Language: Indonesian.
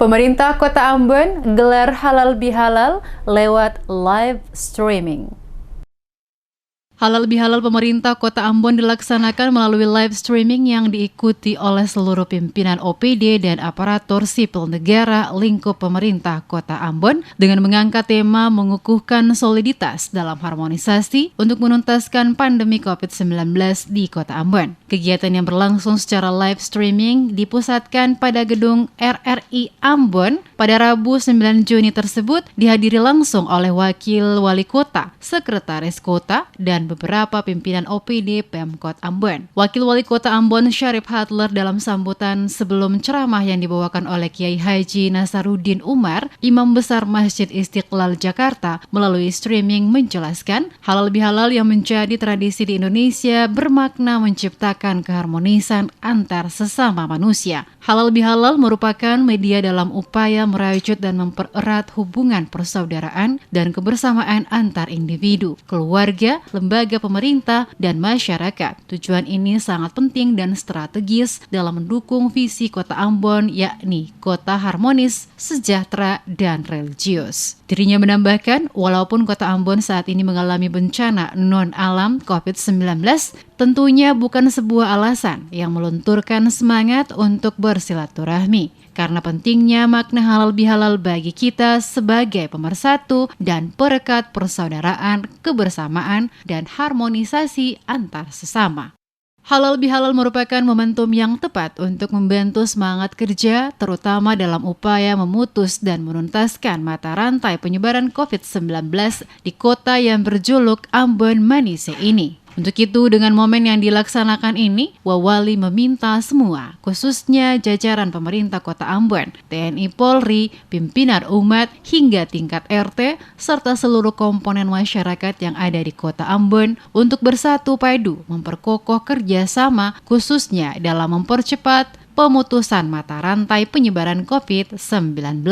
Pemerintah Kota Ambon gelar halal bihalal lewat live streaming. Halal bihalal pemerintah Kota Ambon dilaksanakan melalui live streaming yang diikuti oleh seluruh pimpinan OPD dan aparatur sipil negara lingkup pemerintah Kota Ambon dengan mengangkat tema mengukuhkan soliditas dalam harmonisasi untuk menuntaskan pandemi COVID-19 di Kota Ambon. Kegiatan yang berlangsung secara live streaming dipusatkan pada gedung RRI Ambon pada Rabu 9 Juni tersebut dihadiri langsung oleh Wakil Wali Kota, Sekretaris Kota, dan beberapa pimpinan OPD Pemkot Ambon. Wakil Wali Kota Ambon Syarif Hatler dalam sambutan sebelum ceramah yang dibawakan oleh Kiai Haji Nasaruddin Umar, Imam Besar Masjid Istiqlal Jakarta, melalui streaming menjelaskan halal bihalal yang menjadi tradisi di Indonesia bermakna menciptakan keharmonisan antar sesama manusia. Halal bihalal merupakan media dalam upaya merajut dan mempererat hubungan persaudaraan dan kebersamaan antar individu, keluarga, lembaga pemerintah, dan masyarakat. Tujuan ini sangat penting dan strategis dalam mendukung visi Kota Ambon, yakni kota harmonis, sejahtera, dan religius. Dirinya menambahkan, walaupun Kota Ambon saat ini mengalami bencana non-alam COVID-19, tentunya bukan sebuah alasan yang melunturkan semangat untuk bersilaturahmi. Karena pentingnya makna halal bihalal bagi kita sebagai pemersatu dan perekat persaudaraan, kebersamaan, dan harmonisasi antar sesama. Halal bihalal merupakan momentum yang tepat untuk membantu semangat kerja, terutama dalam upaya memutus dan menuntaskan mata rantai penyebaran COVID-19 di kota yang berjuluk Ambon Manise ini. Untuk itu, dengan momen yang dilaksanakan ini, Wawali meminta semua, khususnya jajaran pemerintah Kota Ambon, TNI Polri, pimpinan umat, hingga tingkat RT, serta seluruh komponen masyarakat yang ada di Kota Ambon untuk bersatu padu memperkokoh kerjasama, khususnya dalam mempercepat pemutusan mata rantai penyebaran COVID-19.